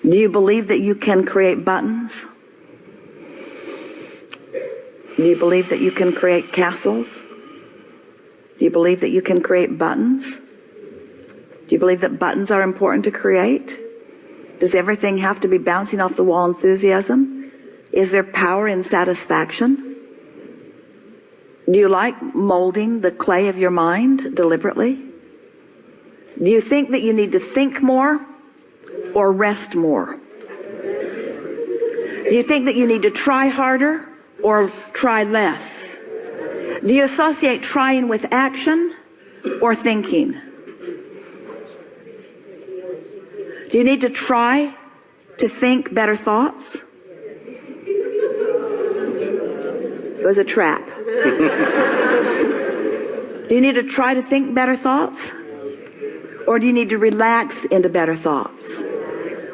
Do you believe that you can create buttons? Do you believe that you can create castles? Do you believe that you can create buttons? Do you believe that buttons are important to create? Does everything have to be bouncing off the wall enthusiasm? Is there power in satisfaction? Do you like molding the clay of your mind deliberately? Do you think that you need to think more or rest more? Do you think that you need to try harder or try less? Do you associate trying with action or thinking? Do you need to try to think better thoughts? It was a trap. Do you need to try to think better thoughts? Or do you need to relax into better thoughts?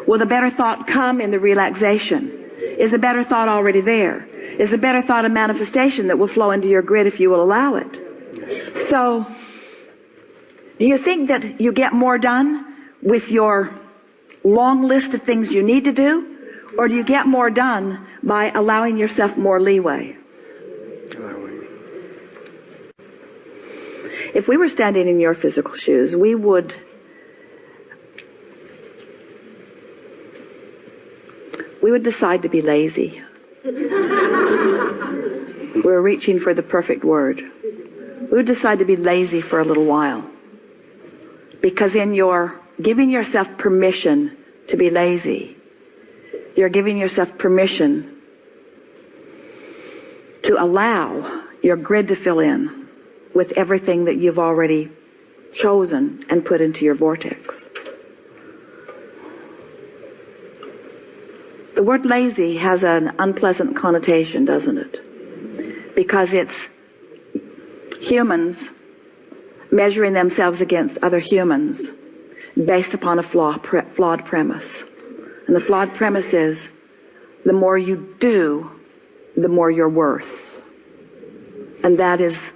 Will the better thought come in the relaxation? Is the better thought already there? Is the better thought a manifestation that will flow into your grid if you will allow it? So, do you think that you get more done with your long list of things you need to do? Or do you get more done by allowing yourself more leeway? If we were standing in your physical shoes, we would decide to be lazy. We're reaching for the perfect word. We would decide to be lazy for a little while. Because in your giving yourself permission to be lazy, you're giving yourself permission to allow your grid to fill in with everything that you've already chosen and put into your vortex. The word lazy has an unpleasant connotation, doesn't it? Because it's humans measuring themselves against other humans based upon a flawed premise. And the flawed premise is, the more you do, the more you're worth. And that is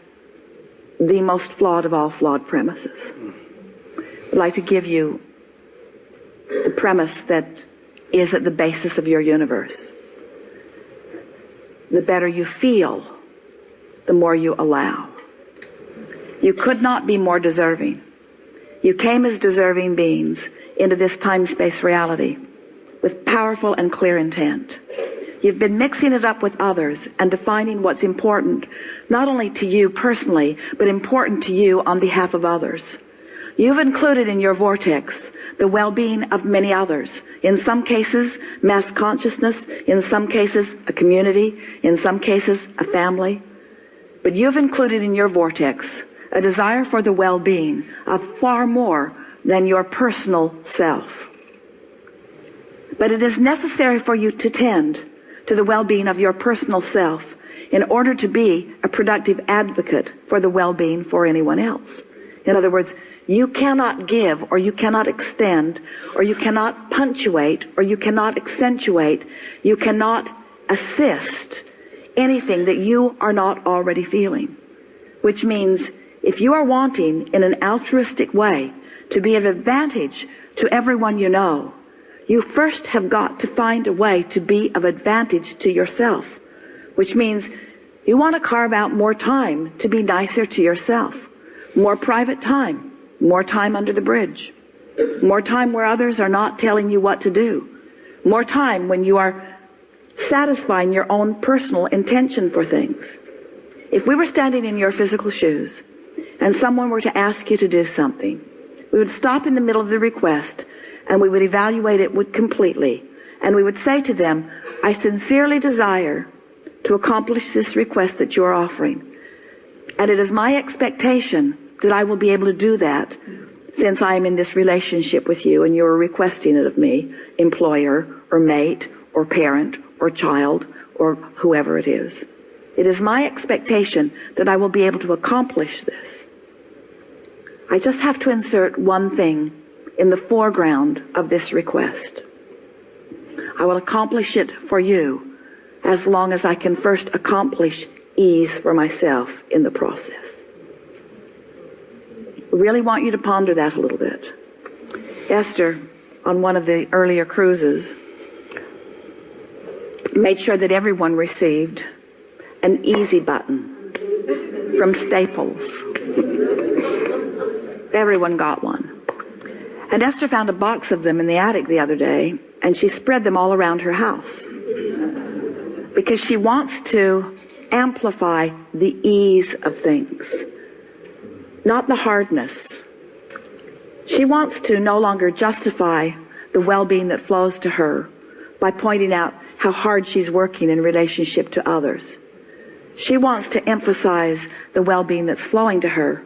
the most flawed of all flawed premises. I'd like to give you the premise that is at the basis of your universe. The better you feel, the more you allow. You could not be more deserving. You came as deserving beings into this time-space reality with powerful and clear intent. You've been mixing it up with others and defining what's important, not only to you personally, but important to you on behalf of others. You've included in your vortex the well-being of many others. In some cases, mass consciousness. In some cases, a community. In some cases, a family. But you've included in your vortex a desire for the well-being of far more than your personal self. But it is necessary for you to tend to the well-being of your personal self in order to be a productive advocate for the well-being for anyone else. In other words, you cannot give, or you cannot extend, or you cannot punctuate, or you cannot accentuate, you cannot assist anything that you are not already feeling. Which means, if you are wanting in an altruistic way to be of advantage to everyone you know, you first have got to find a way to be of advantage to yourself. Which means you want to carve out more time to be nicer to yourself. More private time. More time under the bridge. More time where others are not telling you what to do. More time when you are satisfying your own personal intention for things. If we were standing in your physical shoes and someone were to ask you to do something, we would stop in the middle of the request and we would evaluate it completely. And we would say to them, I sincerely desire to accomplish this request that you are offering. And it is my expectation that I will be able to do that since I am in this relationship with you and you are requesting it of me, employer or mate or parent or child or whoever it is. It is my expectation that I will be able to accomplish this. I just have to insert one thing in the foreground of this request. I will accomplish it for you as long as I can first accomplish ease for myself in the process. Really want you to ponder that a little bit. Esther, on one of the earlier cruises, made sure that everyone received an easy button from Staples. Everyone got one. And Esther found a box of them in the attic the other day, and she spread them all around her house because she wants to amplify the ease of things, not the hardness. She wants to no longer justify the well-being that flows to her by pointing out how hard she's working in relationship to others. She wants to emphasize the well-being that's flowing to her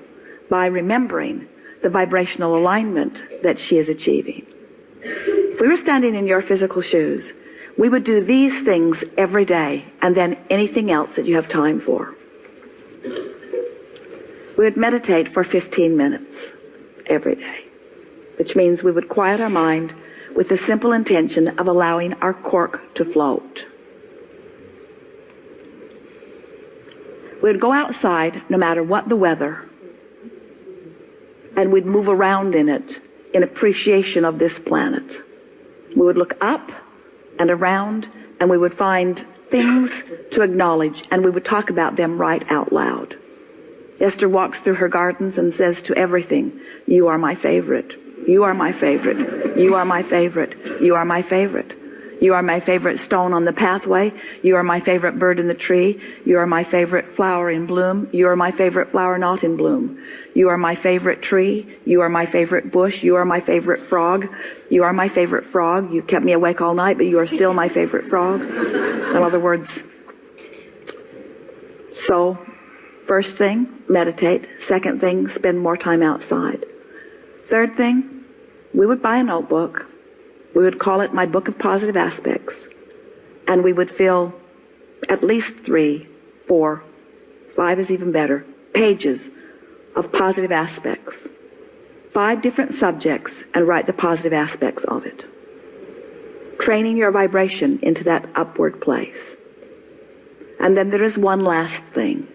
by remembering the vibrational alignment that she is achieving. If we were standing in your physical shoes, we would do these things every day and then anything else that you have time for. We would meditate for 15 minutes every day, which means we would quiet our mind with the simple intention of allowing our cork to float. We would go outside no matter what the weather, and we'd move around in it in appreciation of this planet. We would look up and around, and we would find things to acknowledge, and we would talk about them right out loud. Esther walks through her gardens and says to everything, "You are my favorite. You are my favorite. You are my favorite. You are my favorite. You are my favorite stone on the pathway. You are my favorite bird in the tree. You are my favorite flower in bloom. You are my favorite flower not in bloom. You are my favorite tree. You are my favorite bush. You are my favorite frog. You are my favorite frog. You kept me awake all night, but you are still my favorite frog." In other words, so first thing, meditate. Second thing, spend more time outside. Third thing, we would buy a notebook. We would call it My Book of Positive Aspects. And we would fill at least 3, 4, 5 is even better, pages of positive aspects. 5 different subjects, and write the positive aspects of it. Training your vibration into that upward place. And then there is one last thing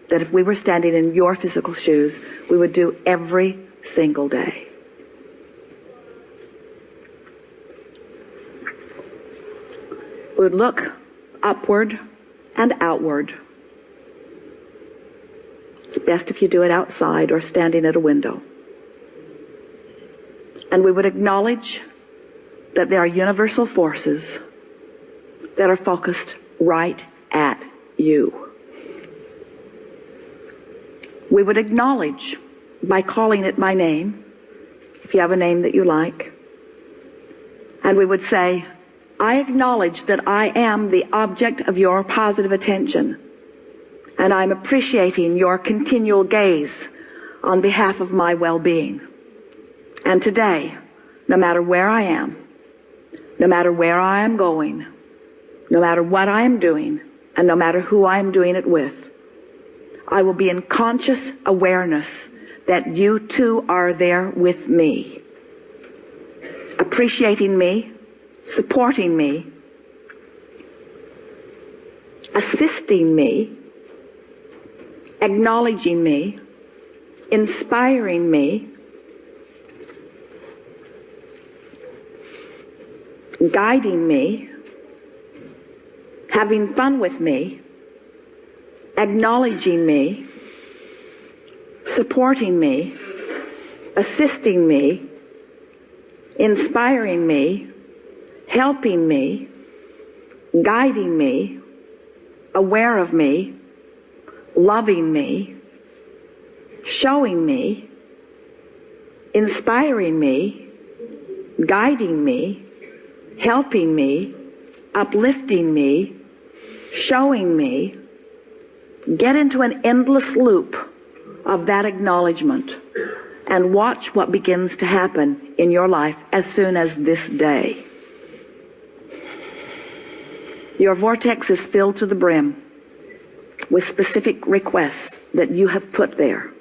that if we were standing in your physical shoes, we would do every single day. We would look upward and outward. It's best if you do it outside or standing at a window. And we would acknowledge that there are universal forces that are focused right at you. We would acknowledge by calling it by name, if you have a name that you like. And we would say, "I acknowledge that I am the object of your positive attention, and I'm appreciating your continual gaze on behalf of my well-being. And today, no matter where I am, no matter where I am going, no matter what I am doing, and no matter who I am doing it with, I will be in conscious awareness that you too are there with me, appreciating me, supporting me, assisting me, acknowledging me, inspiring me, guiding me, having fun with me, acknowledging me, supporting me, assisting me, inspiring me, helping me, guiding me, aware of me, loving me, showing me, inspiring me, guiding me, helping me, uplifting me, showing me." Get into an endless loop of that acknowledgement and watch what begins to happen in your life as soon as this day. Your vortex is filled to the brim with specific requests that you have put there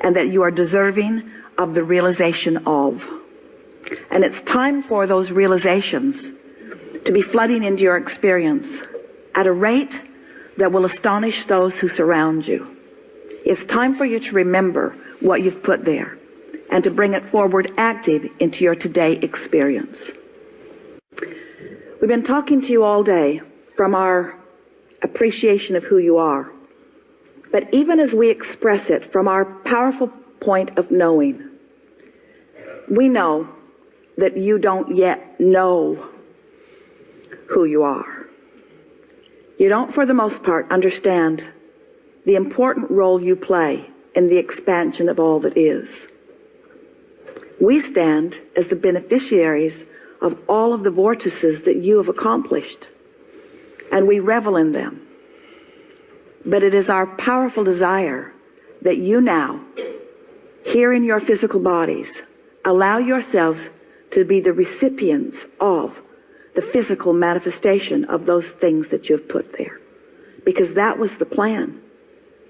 and that you are deserving of the realization of. And it's time for those realizations to be flooding into your experience at a rate that will astonish those who surround you. It's time for you to remember what you've put there and to bring it forward active into your today experience. We've been talking to you all day from our appreciation of who you are. But even as we express it from our powerful point of knowing, we know that you don't yet know who you are. You don't, for the most part, understand the important role you play in the expansion of all that is. We stand as the beneficiaries of all of the vortices that you have accomplished, and we revel in them. But it is our powerful desire that you now, here in your physical bodies, allow yourselves to be the recipients of the physical manifestation of those things that you have put there. Because that was the plan.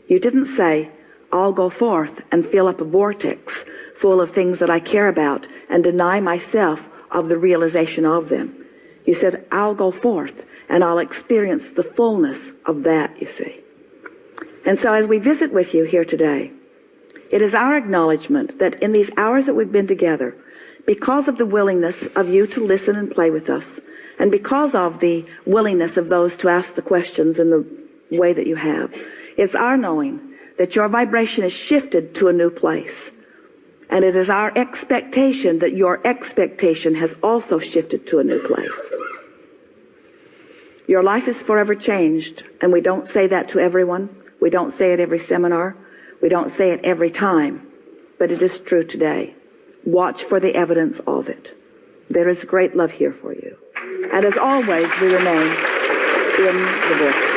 You didn't say, I'll go forth and fill up a vortex full of things that I care about and deny myself of the realization of them. You said, I'll go forth and I'll experience the fullness of that, you see. And so as we visit with you here today, it is our acknowledgement that in these hours that we've been together, because of the willingness of you to listen and play with us, and because of the willingness of those to ask the questions in the way that you have, it's our knowing that your vibration is shifted to a new place. And it is our expectation that your expectation has also shifted to a new place. Your life is forever changed, and we don't say that to everyone. We don't say it every seminar. We don't say it every time. But it is true today. Watch for the evidence of it. There is great love here for you. And as always, we remain in the vortex.